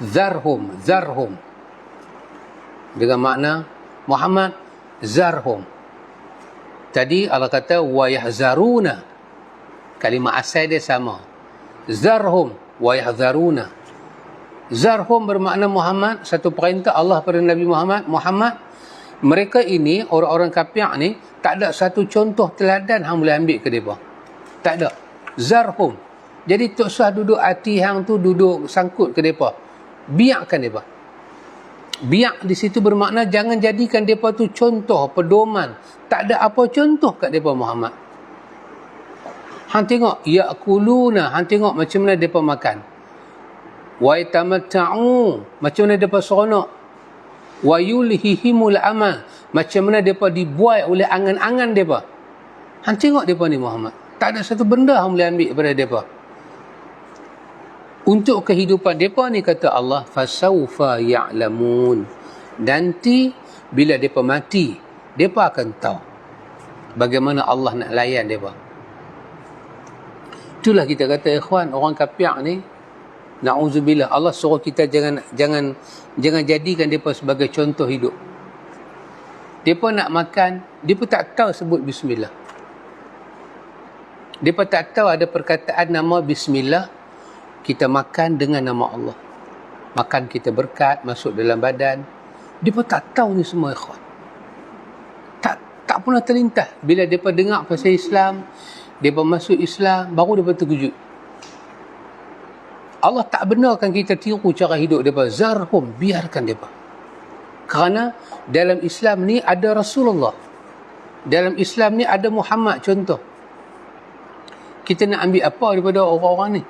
Zarhum dengan makna Muhammad, zarhum. Tadi Allah kata wa yahzaruna. Kalimah asal dia sama. Zarhum wa yahzaruna. Zarhum bermakna Muhammad, satu perintah Allah pada Nabi Muhammad, mereka ini, orang-orang kafir ni, tak ada satu contoh teladan hang boleh ambil ke mereka. Tak ada. Zarhum. Jadi tak usah duduk hati hang tu, duduk sangkut ke mereka. Biarkan mereka. Biak di situ bermakna jangan jadikan mereka tu contoh, pedoman. Tak ada apa contoh kat mereka Muhammad. Hang tengok, ya'kuluna, hang tengok macam mana mereka makan. Wa yatamatta'u, macam mana mereka seronok. Wa yulhihimul amal, macam mana mereka dibuai oleh angan-angan mereka. Hang tengok mereka ni Muhammad. Tak ada satu benda yang boleh ambil daripada mereka. Untuk kehidupan mereka ni, kata Allah, fasawfa ya'lamun. Nanti bila mereka mati, mereka akan tahu bagaimana Allah nak layan mereka. Itulah kita kata, ikhwan, orang kafir ni, na'udzubillah, Allah suruh kita jangan jadikan mereka sebagai contoh hidup. Mereka nak makan, mereka tak tahu sebut bismillah. Mereka tak tahu ada perkataan nama bismillah. Kita makan dengan nama Allah. Makan kita berkat, masuk dalam badan. Mereka tak tahu ni semua, ikhwan. Tak pernah terlintas. Bila mereka dengar pasal Islam, mereka masuk Islam, baru mereka terkejut. Allah tak benarkan kita tiru cara hidup mereka. Zarhum, biarkan mereka. Kerana dalam Islam ni ada Rasulullah. Dalam Islam ni ada Muhammad, contoh. Kita nak ambil apa daripada orang-orang ni?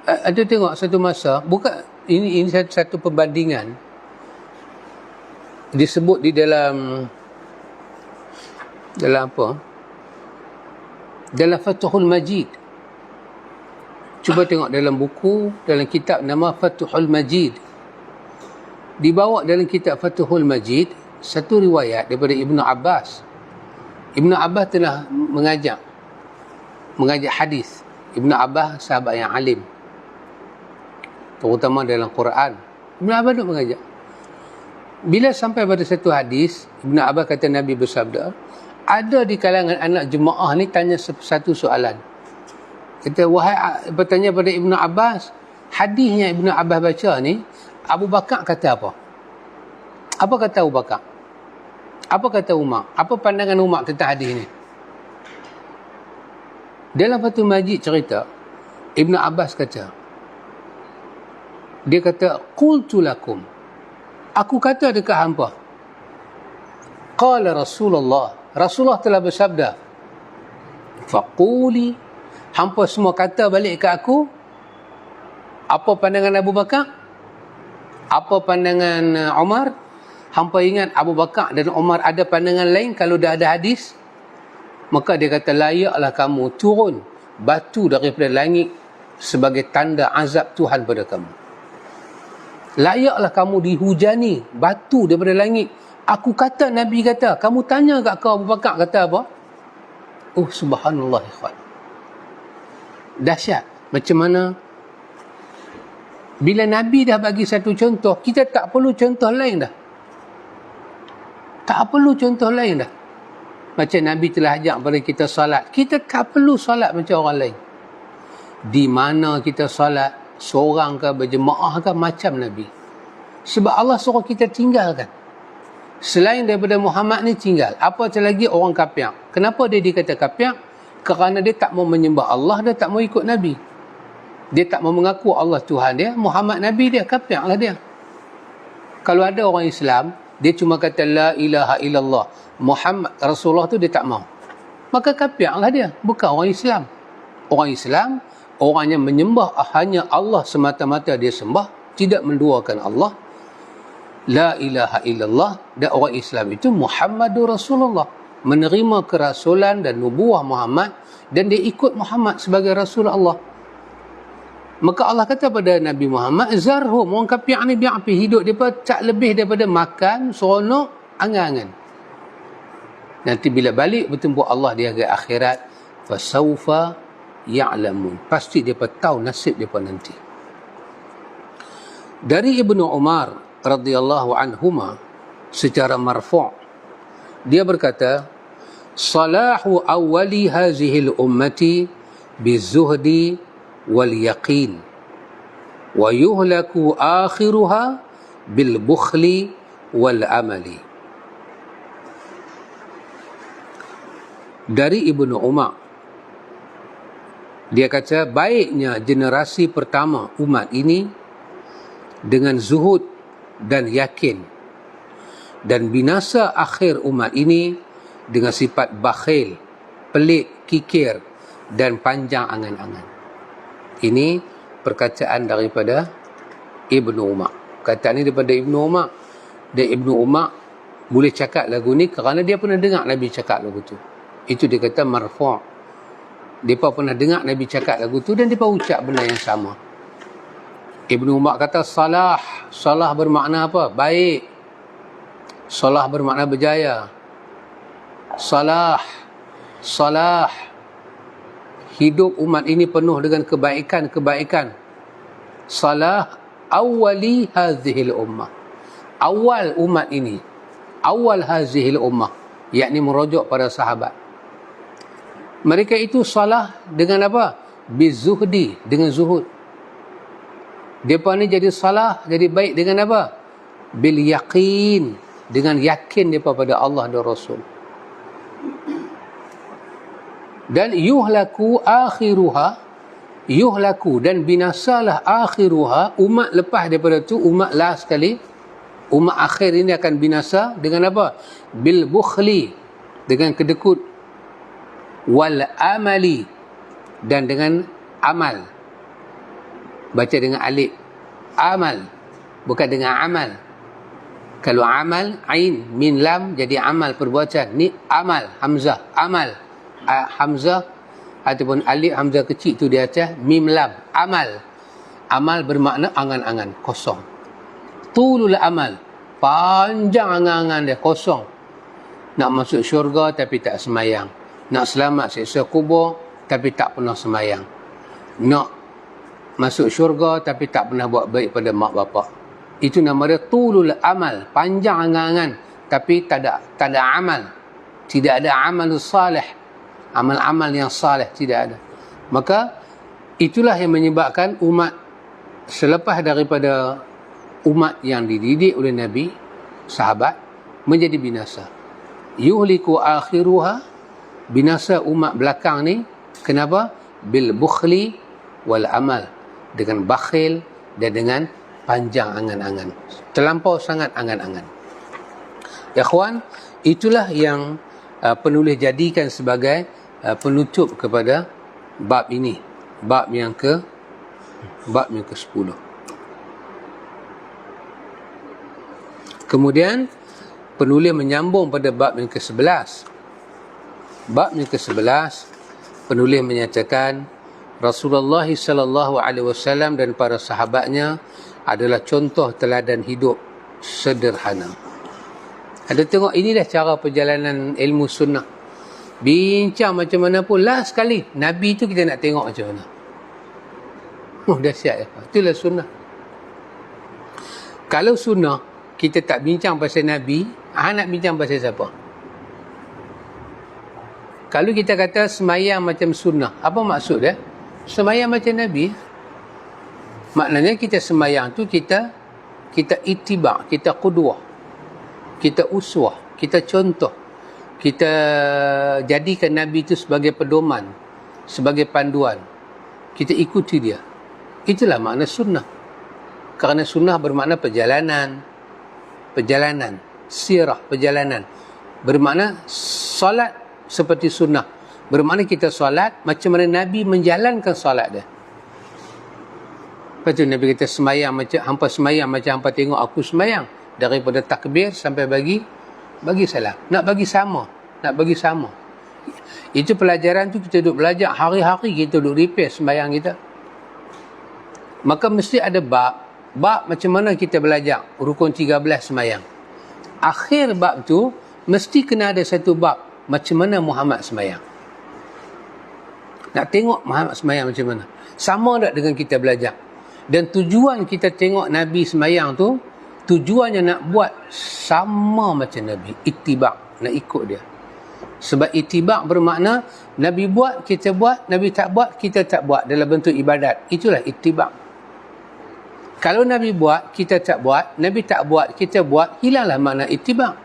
Ada tengok satu masa, bukan ini satu perbandingan disebut di dalam apa? Dalam Fathul Majid. Cuba tengok dalam buku, dalam kitab nama Fathul Majid. Dibawa dalam kitab Fathul Majid satu riwayat daripada Ibnu Abbas. Ibnu Abbas telah mengajak hadis. Ibnu Abbas sahabat yang alim, terutama dalam Quran. Ibnu Abbas duk mengajak. Bila sampai pada satu hadis, Ibnu Abbas kata Nabi bersabda, ada di kalangan anak jemaah ni tanya satu soalan. Kata, wahai, bertanya pada Ibnu Abbas, hadis yang Ibnu Abbas baca ni, Abu Bakar kata apa? Apa kata Abu Bakar? Apa kata Umar? Apa pandangan Umar tentang hadis ni? Dalam Fathul Majid cerita, Ibnu Abbas kata, dia kata, qultu lakum, aku kata dekat hampa. Qala Rasulullah telah bersabda, faquli, hampa semua kata balik ke aku, apa pandangan Abu Bakar? Apa pandangan Umar? Hampa ingat Abu Bakar dan Umar ada pandangan lain kalau dah ada hadis? Maka dia kata, layaklah kamu turun batu daripada langit sebagai tanda azab Tuhan pada kamu. Layaklah kamu dihujani batu daripada langit. Aku kata, Nabi kata. Kamu tanya kat kau Abu Bakar kata apa? Oh, subhanallah, ikhwan. Dahsyat. Macam mana bila Nabi dah bagi satu contoh, kita tak perlu contoh lain dah. Tak perlu contoh lain dah. Macam Nabi telah ajak kepada kita salat, kita tak perlu salat macam orang lain. Di mana kita salat, seorang ke, berjemaah ke, macam Nabi. Sebab Allah suruh kita tinggalkan. Selain daripada Muhammad ni tinggal. Apa lagi orang kafir. Kenapa dia dikata kafir? Kerana dia tak mau menyembah Allah, dia tak mau ikut Nabi. Dia tak mau mengaku Allah Tuhan dia, Muhammad Nabi dia, kafir lah dia. Kalau ada orang Islam, dia cuma kata la ilaha illallah, Muhammad Rasulullah tu dia tak mau, maka kafir lah dia, bukan orang Islam. Orang Islam, orang yang menyembah hanya Allah semata-mata dia sembah, tidak menduakan Allah. La ilaha illallah. Dan orang Islam itu Muhammadur Rasulullah, menerima kerasulan dan nubuah Muhammad, dan dia ikut Muhammad sebagai Rasul Allah. Maka Allah kata pada Nabi Muhammad, zarhum, orang kafir ni biar api hidup mereka tak lebih daripada makan, seronok, angan-angan. Nanti bila balik bertemu Allah di hari akhirat, fasawfa ya'lamun, pasti mereka tahu nasib mereka nanti. Dari Ibnu Umar radhiyallahu anhuma secara marfu', dia berkata, salahu awwali hazihil ummati bizuhdi wal yaqin wa yuhlaku akhiruha bil bukhli wal amali. Dari Ibnu Umar, dia kata baiknya generasi pertama umat ini dengan zuhud dan yakin, dan binasa akhir umat ini dengan sifat bakhil, pelit, kikir dan panjang angan-angan. Ini perkataan daripada Ibnu Umar. Kataan ini daripada Ibnu Umar. Dan Ibnu Umar boleh cakap lagu ni kerana dia pernah dengar Nabi cakap lagu tu. Itu dia kata marfu'. Dia pernah dengar Nabi cakap lagu tu dan dia ucap benda yang sama. Ibnu Umar kata salah. Salah bermakna apa? Baik. Salah bermakna berjaya. Salah. Hidup umat ini penuh dengan kebaikan-kebaikan. Salah awali hazihil ummah. Awal umat ini. Awal hazihil ummah. Yakni merujuk pada sahabat. Mereka itu salah dengan apa? Bizuhdi, dengan zuhud. Mereka ni jadi salah, jadi baik dengan apa? Bil yaqin, dengan yakin mereka pada Allah dan Rasul. Dan yuhlaku akhiruha, yuhlaku dan binasalah akhiruha, umat lepas daripada tu, umat last sekali, umat akhir ini akan binasa dengan apa? Bil bukhli, dengan kedekut, wal amali, dan dengan amal. Baca dengan alif, amal, bukan dengan amal. Kalau amal, ain, min, lam, jadi amal perbuatan. Ni amal, hamzah, amal. Hamzah ataupun alif hamzah kecil tu di atas, mim lam, amal. Amal bermakna angan-angan, kosong. Tulul amal, panjang angan-angan dia, kosong. Nak masuk syurga tapi tak semayang. Nak selamat siksa kubur tapi tak pernah semayang. Nak masuk syurga tapi tak pernah buat baik pada mak bapak. Itu nama dia tulul amal, panjang angan-angan tapi tak ada amal. Tidak ada amal salih. Amal-amal yang saleh tidak ada. Maka itulah yang menyebabkan umat selepas daripada umat yang dididik oleh Nabi, sahabat, menjadi binasa. Yuhliku akhiruha, binasa umat belakang ni. Kenapa? Bil bukhli wal amal, dengan bakhil dan dengan panjang angan-angan, terlampau sangat angan-angan. Ya kawan, itulah yang penulis jadikan sebagai penutup kepada bab ini, bab yang ke-10. Kemudian penulis menyambung pada bab yang ke-11. Bab yang ke-11, penulis menyatakan Rasulullah sallallahu alaihi wasallam dan para sahabatnya adalah contoh teladan hidup sederhana. Ada tengok, inilah cara perjalanan ilmu sunnah. Bincang macam mana pun, last sekali Nabi tu kita nak tengok macam mana. Oh, dahsyat apa? Itulah sunnah. Kalau sunnah, kita tak bincang pasal Nabi, nak bincang pasal siapa? Kalau kita kata semayang macam sunnah, apa maksud dia? Semayang macam Nabi. Maknanya kita semayang tu kita itibak, kita qudwah, kita uswah, kita contoh, kita jadikan Nabi itu sebagai pedoman, sebagai panduan, kita ikuti dia. Itulah makna sunnah. Kerana sunnah bermakna perjalanan, sirah, perjalanan. Bermakna solat seperti sunnah. Bermakna kita solat macam mana Nabi menjalankan solat dia. Lepas tu Nabi kata semayang macam hampa tengok aku semayang. Daripada takbir sampai bagi salam. Nak bagi sama. Itu pelajaran tu kita duduk belajar hari-hari, kita duduk repair semayang kita. Maka mesti ada bab macam mana kita belajar rukun 13 semayang. Akhir bab tu mesti kena ada satu bab macam mana Muhammad semayang. Nak tengok Muhammad semayang macam mana. Sama tak dengan kita belajar. Dan tujuan kita tengok Nabi semayang tu, tujuannya nak buat sama macam Nabi. Itibak, nak ikut dia. Sebab itibak bermakna Nabi buat, kita buat, Nabi tak buat, kita tak buat dalam bentuk ibadat. Itulah itibak. Kalau Nabi buat, kita tak buat, Nabi tak buat, kita buat, hilanglah makna itibak.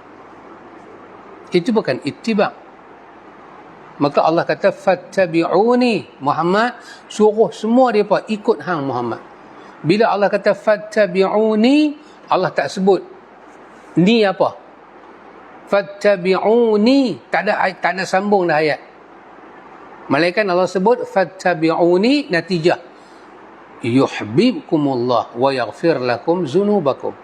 Itu bukan itibak. Maka Allah kata fattabi'uni, Muhammad suruh semua mereka ikut hang Muhammad. Bila Allah kata fattabi'uni, Allah tak sebut ni apa. Fattabi'uni, tak ada sambung dah ayat. Malaikat Allah sebut fattabi'uni, natijah yuhibbukumullah wa yaghfir lakum zunubakum.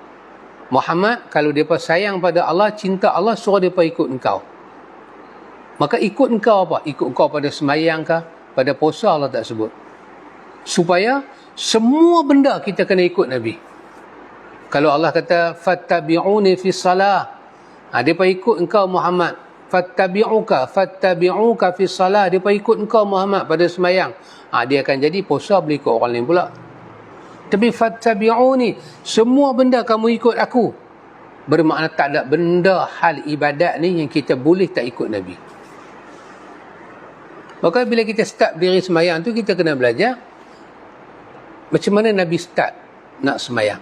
Muhammad, kalau mereka sayang pada Allah, cinta Allah, suruh mereka ikut engkau. Maka ikut engkau apa? Ikut engkau pada semayang kah? Pada puasa, Allah tak sebut. Supaya semua benda kita kena ikut Nabi. Kalau Allah kata fattabi'uni fi salah, mereka ikut engkau Muhammad. Fattabi'uka fi salah, mereka ikut engkau Muhammad pada semayang. Dia akan jadi puasa boleh ikut orang lain pula. Tapi fattabi'uni, semua benda kamu ikut aku. Bermakna tak ada benda hal ibadat ni yang kita boleh tak ikut Nabi. Maka bila kita start berdiri semayang tu, kita kena belajar macam mana Nabi start nak semayang.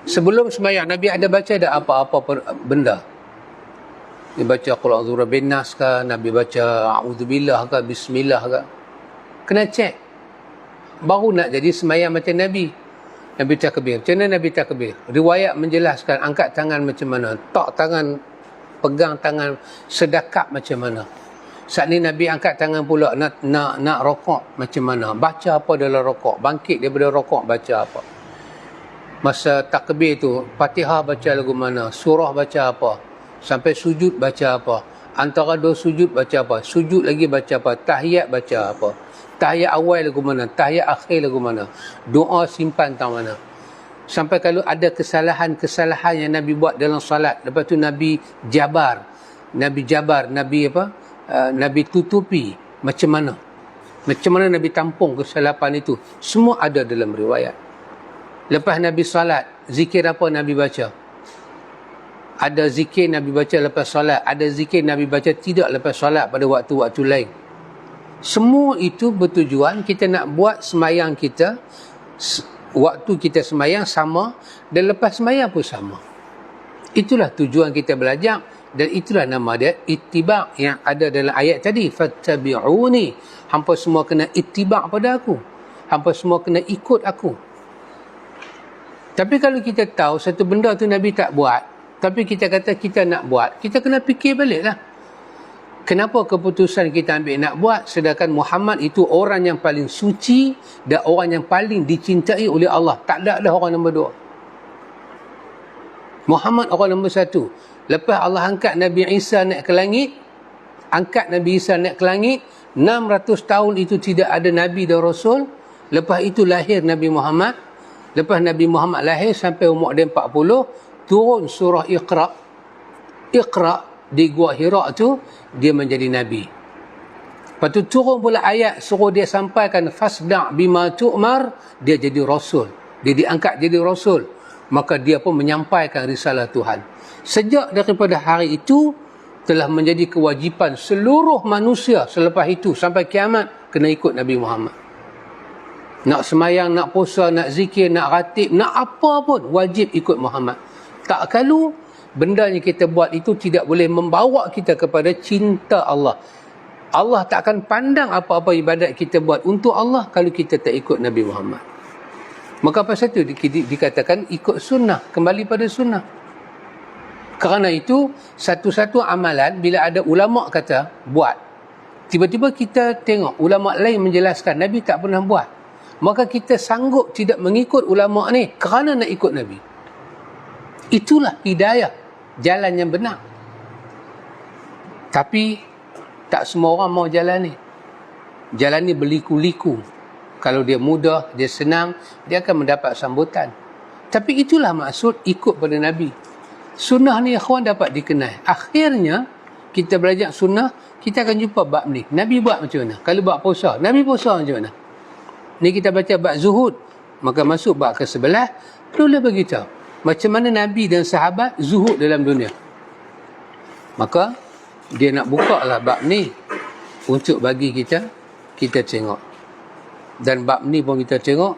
Sebelum semayang, Nabi ada baca ada apa-apa benda. Dia baca Qul a'udzu birabbin nas ke, Nabi baca a'udzubillah ke, bismillah ke. Kena cek. Baru nak jadi semayang macam Nabi. Nabi takbir. Macam mana Nabi takbir? Riwayat menjelaskan angkat tangan macam mana, tak tangan, pegang tangan, sedekap macam mana. Saat ni Nabi angkat tangan pula nak rokok macam mana, baca apa dalam rokok, bangkit daripada rokok baca apa. Masa takbir tu, Fatihah baca lagu mana, surah baca apa, sampai sujud baca apa, antara dua sujud baca apa, sujud lagi baca apa, tahiyat baca apa, tahiyat awal lagu mana, tahiyat akhir lagu mana, doa simpan tang mana. Sampai kalau ada kesalahan yang Nabi buat dalam salat, lepas tu Nabi jabar, Nabi tutupi macam mana Nabi tampung kesalahan itu, semua ada dalam riwayat. Lepas Nabi salat, zikir apa Nabi baca? Ada zikir Nabi baca lepas salat, ada zikir Nabi baca tidak lepas salat pada waktu-waktu lain. Semua itu bertujuan kita nak buat semayang kita, waktu kita semayang sama dan lepas semayang pun sama. Itulah tujuan kita belajar. Dan itulah nama dia itibak yang ada dalam ayat tadi. Fattabi'uni. Hampa semua kena itibak pada aku. Hampa semua kena ikut aku. Tapi kalau kita tahu satu benda tu Nabi tak buat, tapi kita kata kita nak buat, kita kena fikir balik lah. Kenapa keputusan kita ambil nak buat, sedangkan Muhammad itu orang yang paling suci dan orang yang paling dicintai oleh Allah. Tak ada orang nombor dua. Muhammad orang nombor satu. Lepas Allah angkat Nabi Isa naik ke langit, 600 tahun itu tidak ada Nabi dan Rasul. Lepas itu lahir Nabi Muhammad. Lepas Nabi Muhammad lahir sampai umur dia 40, turun surah Iqra di Gua Hira tu, dia menjadi Nabi. Lepas tu turun pula ayat suruh dia sampaikan fasda' bima tu'mar, dia jadi rasul. Dia diangkat jadi rasul. Maka dia pun menyampaikan risalah Tuhan. Sejak daripada hari itu telah menjadi kewajipan seluruh manusia selepas itu sampai kiamat kena ikut Nabi Muhammad. Nak semayang, nak puasa, nak zikir, nak ratib, nak apa pun wajib ikut Muhammad. Tak kalau benda yang kita buat itu tidak boleh membawa kita kepada cinta Allah. Allah tak akan pandang apa-apa ibadat kita buat untuk Allah kalau kita tak ikut Nabi Muhammad. Maka pasal itu dikatakan ikut sunnah, kembali pada sunnah. Kerana itu, satu-satu amalan bila ada ulama' kata buat, tiba-tiba kita tengok ulama' lain menjelaskan Nabi tak pernah buat, maka kita sanggup tidak mengikut ulama' ni kerana nak ikut Nabi. Itulah hidayah, jalan yang benar. Tapi tak semua orang mau jalan ni. Jalan ni berliku-liku. Kalau dia mudah, dia senang, dia akan mendapat sambutan. Tapi itulah maksud ikut pada Nabi. Sunnah ni ikhwan dapat dikenal. Akhirnya, kita belajar sunnah, kita akan jumpa bab ni. Nabi buat macam mana? Kalau bab puasa, Nabi puasa macam mana? Ni kita baca bab zuhud, maka masuk bab ke sebelah, perlulah beritahu macam mana Nabi dan sahabat zuhud dalam dunia. Maka, dia nak buka lah bab ni untuk bagi kita tengok. Dan bab ni pun kita tengok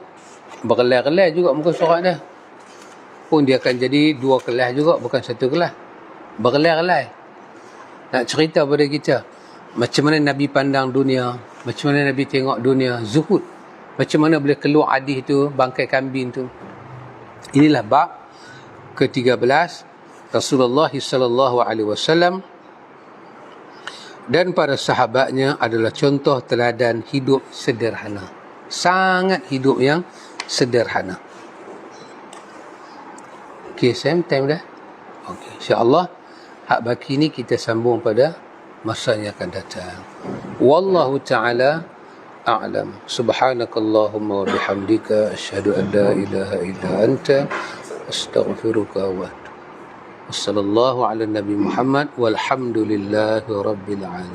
berkelai-kelai juga muka surat dia. Pun dia akan jadi 2 kelas juga, bukan 1 kelas. Berkelai-kelai. Nak cerita pada kita macam mana Nabi pandang dunia, macam mana Nabi tengok dunia, zuhud. Macam mana boleh keluar hadis tu, bangkai kambing tu. Inilah bab ke-13 Rasulullah SAW dan para sahabatnya adalah contoh teladan hidup sederhana. Sangat hidup yang sederhana. Okay, Sam, time dah? Okay, insyaAllah hak baki ni kita sambung pada masa yang akan datang. Wallahu ta'ala a'lam. Subhanakallahumma wa bihamdika asyhadu an la ilaha illa anta astaghfiruka wa atubu. Wassallallahu ala Nabi Muhammad walhamdulillahi rabbil alamin.